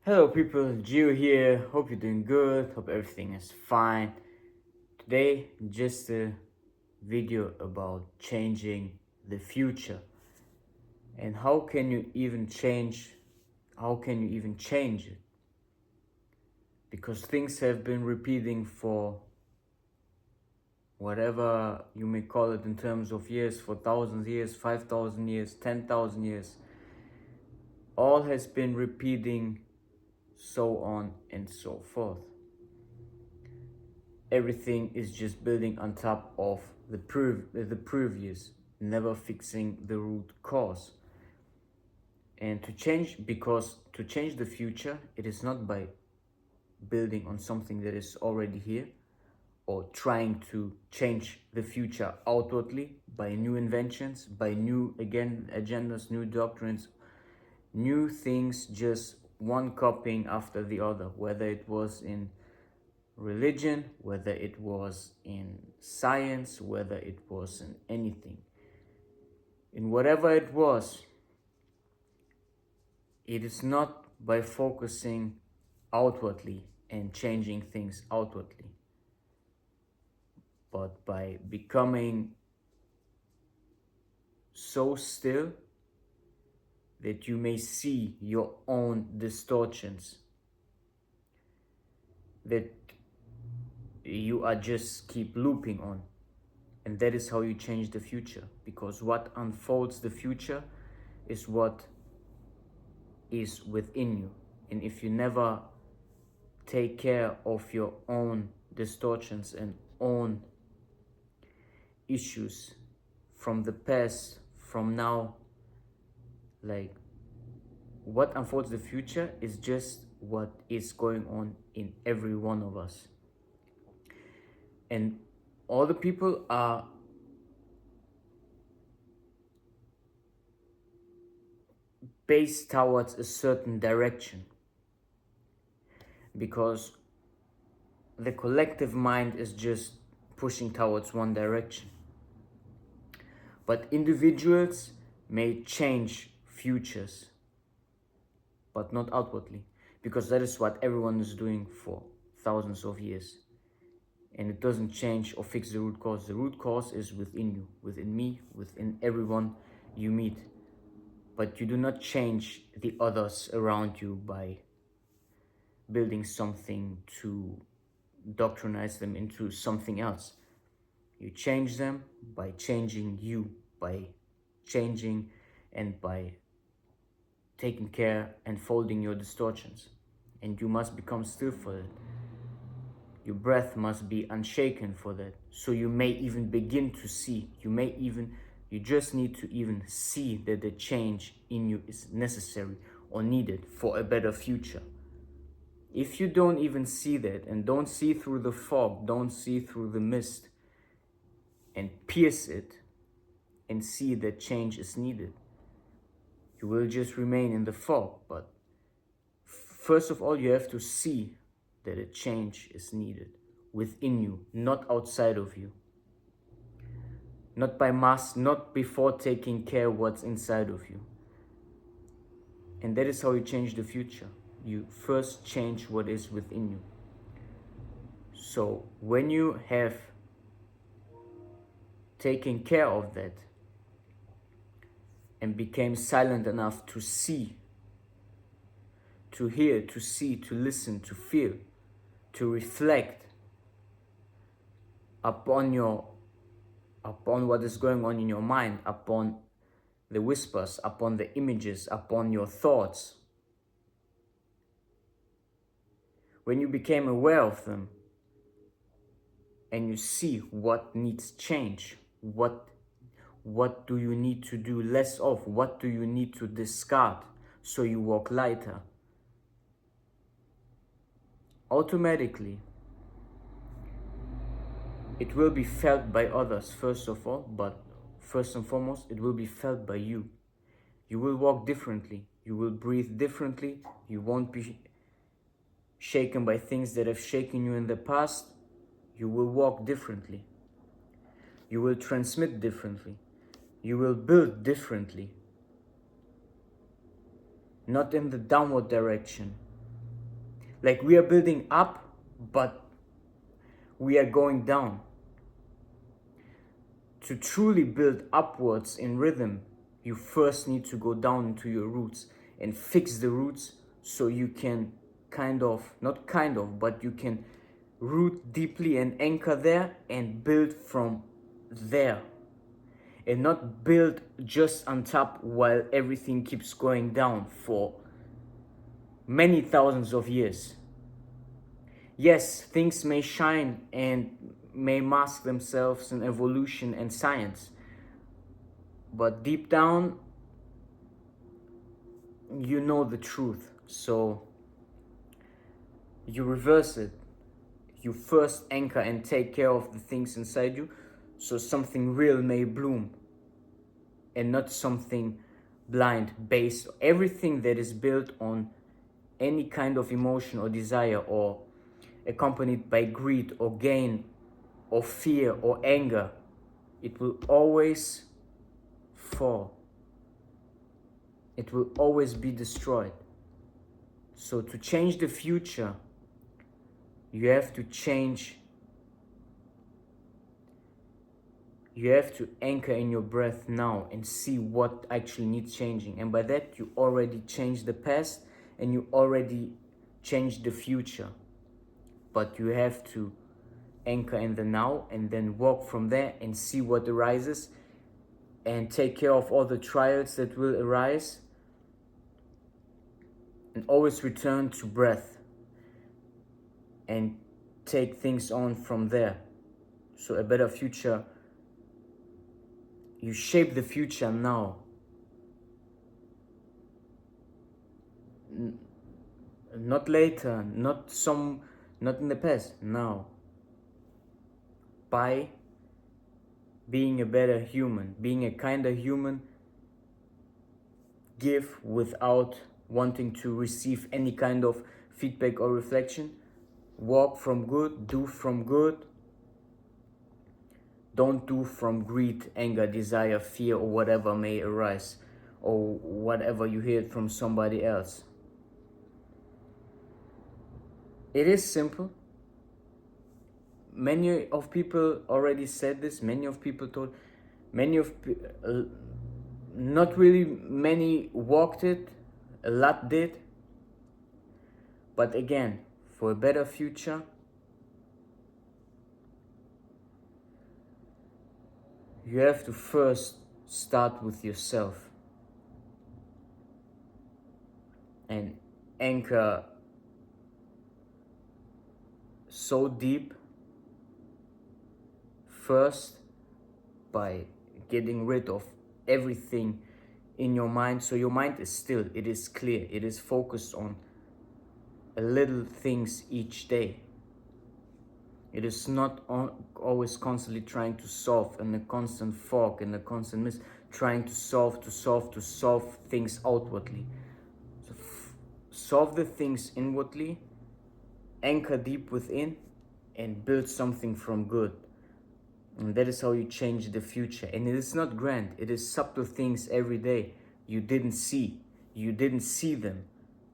Hello people, Gio here. Hope you're doing good. Hope everything is fine. Today, just a video about changing the future and how can you even change it? Because things have been repeating for whatever you may call it in terms of years, for thousands of years, 5,000 years, 10,000 years. All has been repeating, so on and so forth. Everything is just building on top of the previous, never fixing the root cause. And to change the future, it is not by building on something that is already here or trying to change the future outwardly by new inventions, by new agendas, new doctrines, new things, just one copying after the other, whether it was in religion, whether it was in science, whether it was in anything. In whatever it was, it is not by focusing outwardly and changing things outwardly, but by becoming so still that you may see your own distortions, that you are just keep looping on. And that is how you change the future, because what unfolds the future is what is within you. And if you never take care of your own distortions and own issues from the past, from now, like what unfolds the future is just what is going on in every one of us. And all the people are based towards a certain direction, because the collective mind is just pushing towards one direction. But individuals may change futures, but not outwardly, because that is what everyone is doing for thousands of years. And it doesn't change or fix the root cause. The root cause is within you, within me, within everyone you meet. But you do not change the others around you by building something to doctrinize them into something else. You change them by changing you, by changing and by taking care and folding your distortions. And you must become still for it. Your breath must be unshaken for that. So you may even begin to see, you just need to even see that the change in you is necessary or needed for a better future. If you don't even see that and don't see through the fog, don't see through the mist and pierce it and see that change is needed, you will just remain in the fog. But first of all, you have to see that a change is needed within you, not outside of you. Not by mass, not before taking care what's inside of you. And that is how you change the future. You first change what is within you. So when you have taken care of that and became silent enough to see, to hear, to see, to listen, to feel, to reflect upon what is going on in your mind, upon the whispers, upon the images, upon your thoughts. When you became aware of them and you see what needs change, what do you need to do less of, what do you need to discard so you walk lighter, automatically it will be felt by others first of all, but first and foremost, it will be felt by you. You will walk differently, you will breathe differently, you won't be shaken by things that have shaken you in the past. You will walk differently, you will transmit differently, you will build differently, not in the downward direction, Like we are building up, but we are going down. To truly build upwards in rhythm, you first need to go down into your roots and fix the roots, so you can but you can root deeply and anchor there and build from there, and not build just on top while everything keeps going down for many thousands of years. Yes, things may shine and may mask themselves in evolution and science, but deep down, you know the truth. So you reverse it. You first anchor and take care of the things inside you, so something real may bloom, and not something blind based. Everything that is built on any kind of emotion or desire, or accompanied by greed or gain or fear or anger, it will always fall. It will always be destroyed. So to change the future, you have to anchor in your breath now and see what actually needs changing. And by that, you already changed the past and you already changed the future. But you have to anchor in the now and then walk from there and see what arises and take care of all the trials that will arise, and always return to breath and take things on from there. So a better future, you shape the future now. Not later, not in the past, now. By being a better human, being a kinder human, give without wanting to receive any kind of feedback or reflection. Walk from good, do from good. Don't do from greed, anger, desire, fear, or whatever may arise, or whatever you hear from somebody else. It is simple. Many of people already said this, not really many walked it, a lot did. But again, for a better future, you have to first start with yourself and anchor so deep first by getting rid of everything in your mind, so your mind is still, it is clear, it is focused on a little things each day. It is not always constantly trying to solve, and a constant fog and a constant mist, trying to solve things outwardly. So solve the things inwardly, anchor deep within, and build something from good. And that is how you change the future. And it is not grand, it is subtle things every day you didn't see. You didn't see them,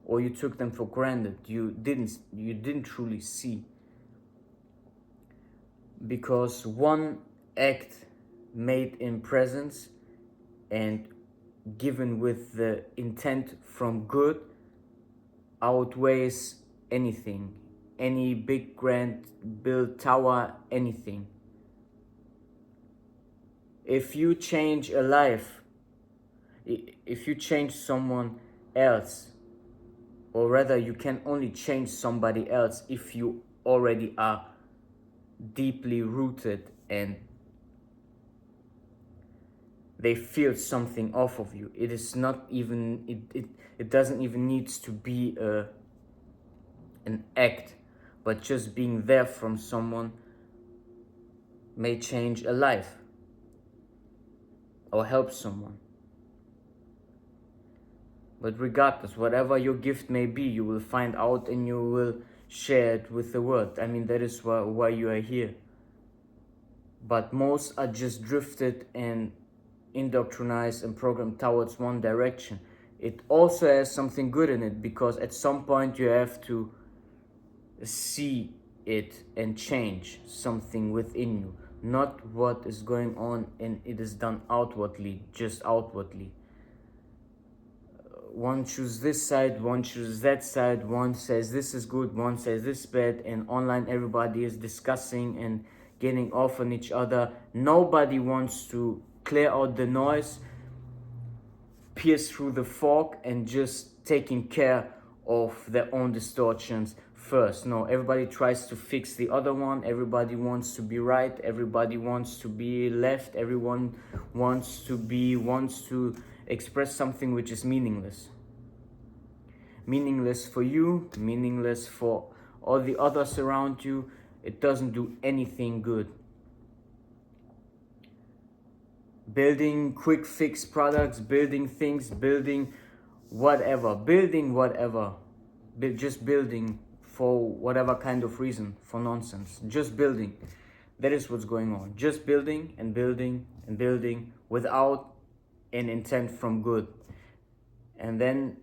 or you took them for granted. You didn't truly see. Because one act made in presence and given with the intent from good outweighs anything, any big grand build tower, anything. If you change a life, if you change someone else, or rather you can only change somebody else if you already are deeply rooted and they feel something off of you. It is not even, it doesn't even need to be an act, but just being there from someone may change a life or help someone. But regardless, whatever your gift may be, you will find out and you will share it with the world. I mean, that is why you are here. But most are just drifted and indoctrinized and programmed towards one direction. It also has something good in it, because at some point you have to see it and change something within you, not what is going on and it is done outwardly, just outwardly. One chooses this side, one chooses that side, one says this is good, one says this bad, and online everybody is discussing and getting off on each other. Nobody wants to clear out the noise, pierce through the fog, and just taking care of their own distortions first. No, everybody tries to fix the other one. Everybody wants to be right. Everybody wants to be left. Everyone wants to express something which is meaningless. Meaningless for you, meaningless for all the others around you. It doesn't do anything good. Building quick fix products, building things, building whatever, just building for whatever kind of reason, for nonsense, just building. That is what's going on. Just building and building and building without an intent from good. And then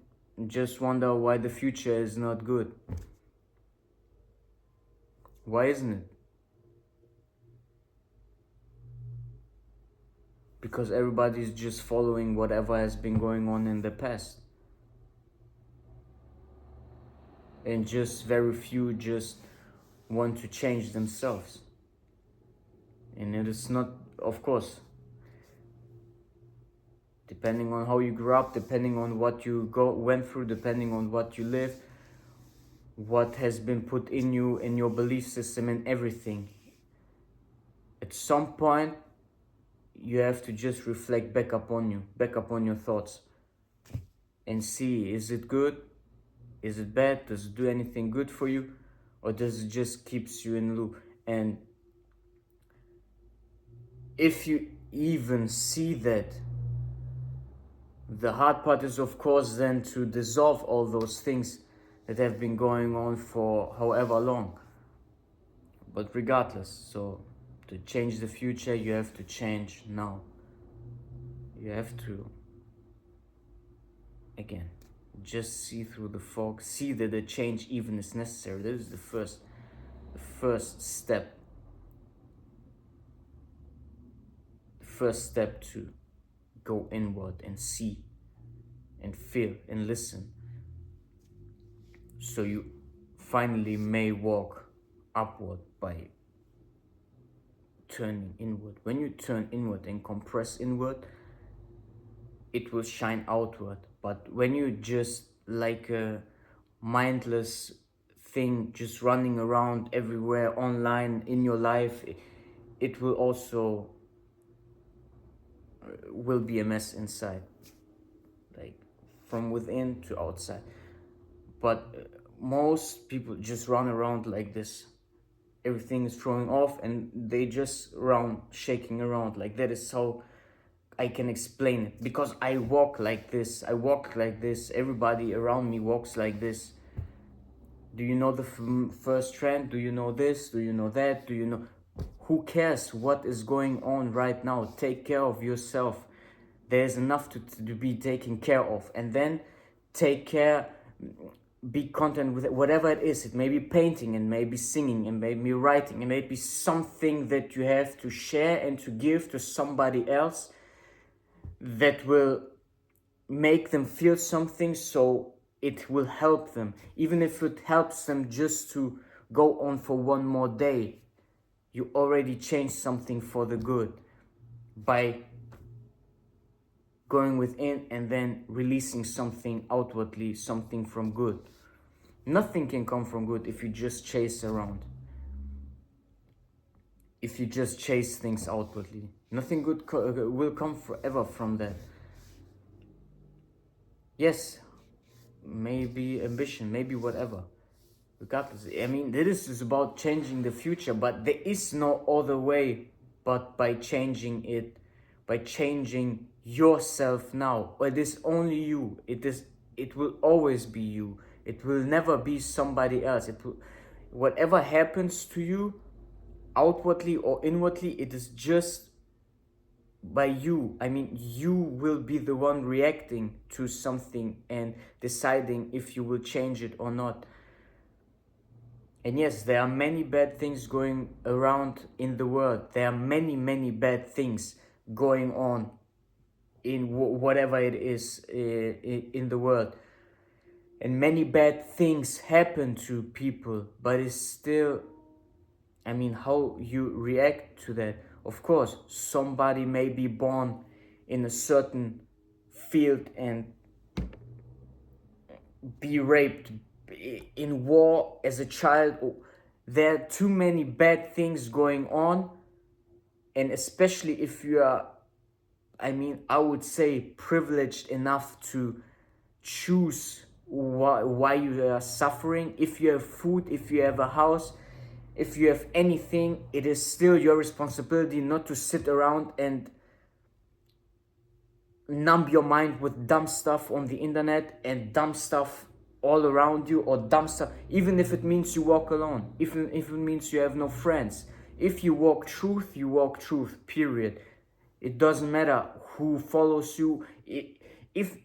just wonder why the future is not good. Why isn't it? Because everybody's just following whatever has been going on in the past. And just very few just want to change themselves. And it is not, of course, depending on how you grew up, depending on what you went through, depending on what you live, what has been put in you, in your belief system and everything. At some point, you have to just reflect back upon your thoughts, and see, is it good? Is it bad? Does it do anything good for you? Or does it just keeps you in loop? And if you even see that, the hard part is, of course, then to dissolve all those things that have been going on for however long. But regardless, so to change the future, you have to change now. You have to, again, just see through the fog, see that a change even is necessary. That is the first step. The first step to go inward and see and feel and listen, so you finally may walk upward by turning inward. When you turn inward and compress inward, it will shine outward. But when you just like a mindless thing, just running around everywhere online in your life, it will also will be a mess inside, like from within to outside. But most people just run around like this. Everything is throwing off and they just shaking around. Like, that is how I can explain it, because I walk like this. Everybody around me walks like this. Do you know the first trend? Do you know this? Do you know that? Do you know? Who cares what is going on right now? Take care of yourself. There's enough to be taken care of. And then take care, be content with it, whatever it is. It may be painting, and maybe singing, and maybe writing, and maybe something that you have to share and to give to somebody else that will make them feel something, so it will help them. Even if it helps them just to go on for one more day, you already changed something for the good by going within and then releasing something outwardly, something from good. Nothing can come from good if you just chase around. If you just chase things outwardly, nothing good will come forever from that. Yes, maybe ambition, maybe whatever. Regardless, I mean, this is about changing the future, but there is no other way but by changing it, by changing yourself now. It is only you. It will always be you. It will never be somebody else. Whatever happens to you, outwardly or inwardly, it is just by you. I mean, you will be the one reacting to something and deciding if you will change it or not. And yes, there are many bad things going around in the world. There are many, many bad things going on in whatever it is in the world. And many bad things happen to people, but it's still, I mean, how you react to that. Of course, somebody may be born in a certain field and be raped in war as a child. There are too many bad things going on, and especially if you are, I mean, I would say privileged enough to choose why you are suffering. If you have food, if you have a house, if you have anything, it is still your responsibility not to sit around and numb your mind with dumb stuff on the internet and dumb stuff all around you, or dumb stuff, even if it means you walk alone, even if it means you have no friends. If you walk truth, you walk truth, period. It doesn't matter who follows you. If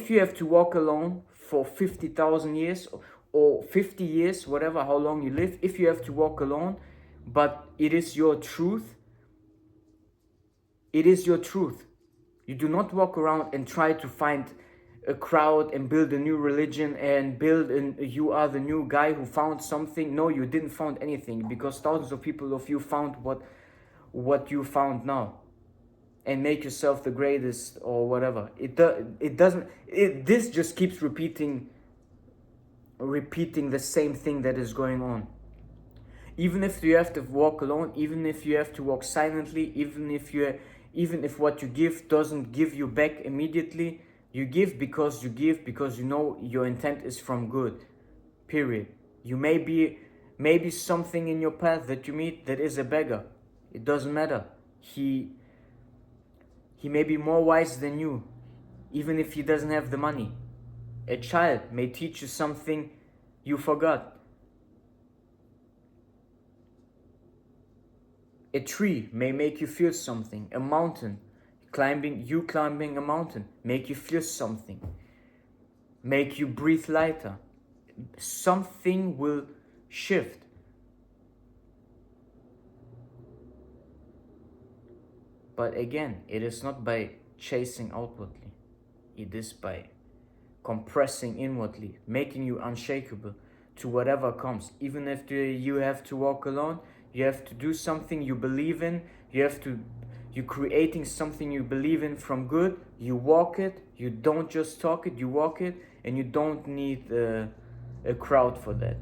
you have to walk alone for 50,000 years or 50 years, whatever, how long you live, if you have to walk alone, but it is your truth, it is your truth. You do not walk around and try to find a crowd and build a new religion and you are the new guy who found something. No, you didn't found anything, because thousands of people of you found what you found now, and make yourself the greatest or whatever. This just keeps repeating the same thing that is going on. Even if you have to walk alone, even if you have to walk silently, even if what you give doesn't give you back immediately, you give because you know your intent is from good, period. You maybe something in your path that you meet that is a beggar. It doesn't matter. He may be more wise than you, even if he doesn't have the money. A child may teach you something you forgot. A tree may make you feel something. A mountain, climbing a mountain, make you feel something. Make you breathe lighter. Something will shift. But again, it is not by chasing outwardly. It is by compressing inwardly, making you unshakable to whatever comes. Even if you have to walk alone, you have to do something you believe in. You're creating something you believe in from good. You walk it. You don't just talk it. You walk it, and you don't need a crowd for that.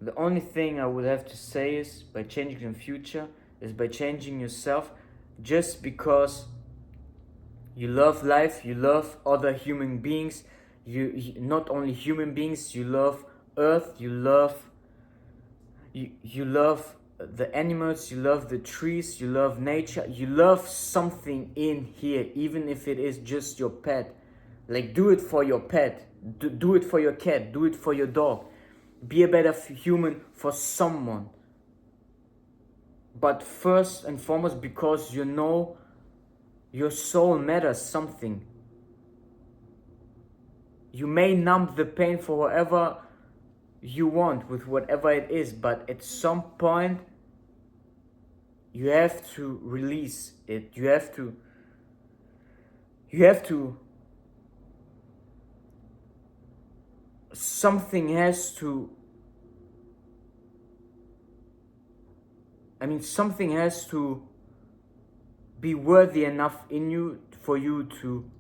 The only thing I would have to say is, by changing the future, is by changing yourself. Just because you love life, you love other human beings, you not only human beings, you love earth, you love the animals, you love the trees, you love nature, you love something in here, even if it is just your pet. Like, do it for your pet, do it for your cat, do it for your dog. Be a better human for someone. But first and foremost, because you know your soul matters something. You may numb the pain for whatever you want, with whatever it is, but at some point you have to release it. You have to something has to be worthy enough in you for you to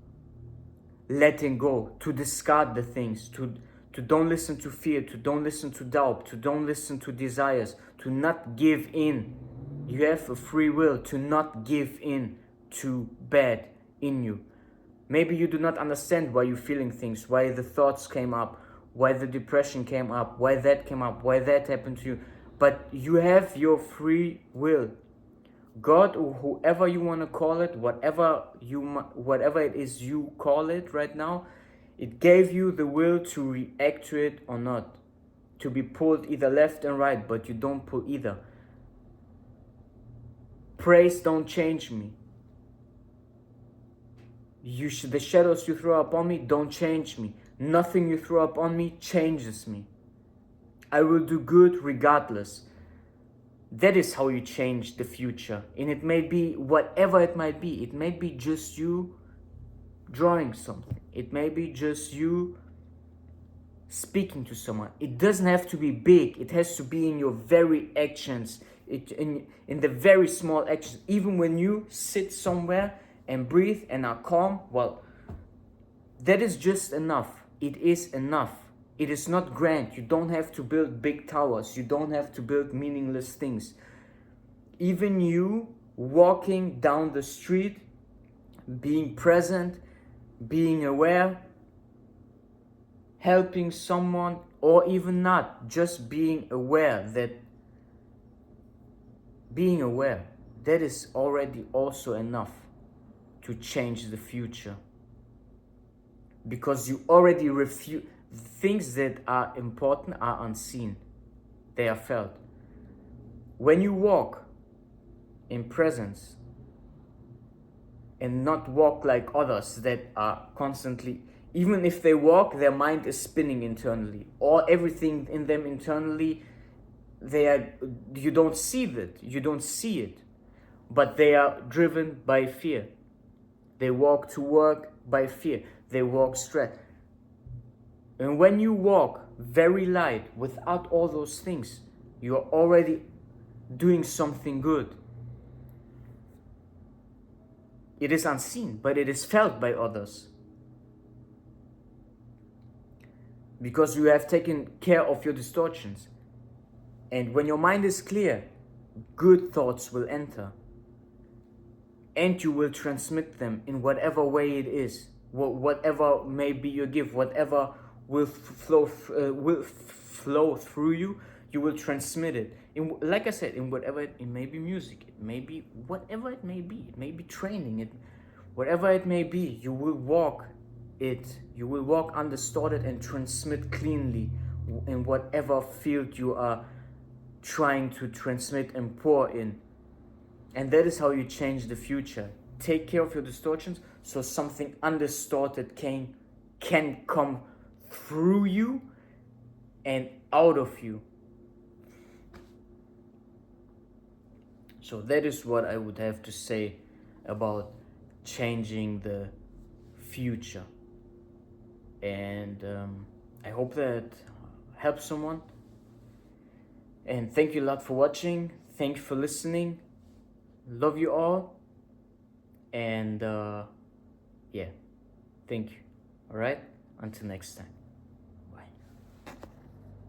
letting go, to discard the things, to don't listen to fear, to don't listen to doubt, to don't listen to desires, to not give in. You have a free will to not give in to bad in you. Maybe you do not understand why you're feeling things, why the thoughts came up, why the depression came up, why that came up, why that happened to you. But you have your free will. God, or whoever you want to call it, whatever it is you call it right now, it gave you the will to react to it or not. To be pulled either left and right, but you don't pull either. Praise don't change me. The shadows you throw upon me don't change me. Nothing you throw upon me changes me. I will do good regardless. That is how you change the future. And it may be whatever it might be. It may be just you drawing something. It may be just you speaking to someone. It doesn't have to be big. It has to be in your very actions, in the very small actions. Even when you sit somewhere and breathe and are calm, well, that is just enough. It is enough. It is not grand. You don't have to build big towers. You don't have to build meaningless things. Even you walking down the street, being present, being aware, helping someone, or even not, just being aware, that is already also enough to change the future. Because you already refuse. Things that are important are unseen. They are felt. When you walk in presence and not walk like others that are constantly, even if they walk, their mind is spinning internally, or everything in them internally, you don't see it, but they are driven by fear. They walk to work by fear. They walk straight. And when you walk very light without all those things, you're already doing something good. It is unseen, but it is felt by others. Because you have taken care of your distortions. And when your mind is clear, good thoughts will enter. And you will transmit them in whatever way it is. Whatever may be your gift, whatever will flow through you, you will transmit it. Like I said, in whatever it may be, music, it may be whatever it may be. It may be training, whatever it may be. You will walk it. You will walk undistorted and transmit cleanly in whatever field you are trying to transmit and pour in. And that is how you change the future. Take care of your distortions so something undistorted can come through you and out of you. So that is what I would have to say about changing the future. And I hope that helps someone. And thank you a lot for watching. Thank you for listening. Love you all. And yeah, thank you. All right, until next time.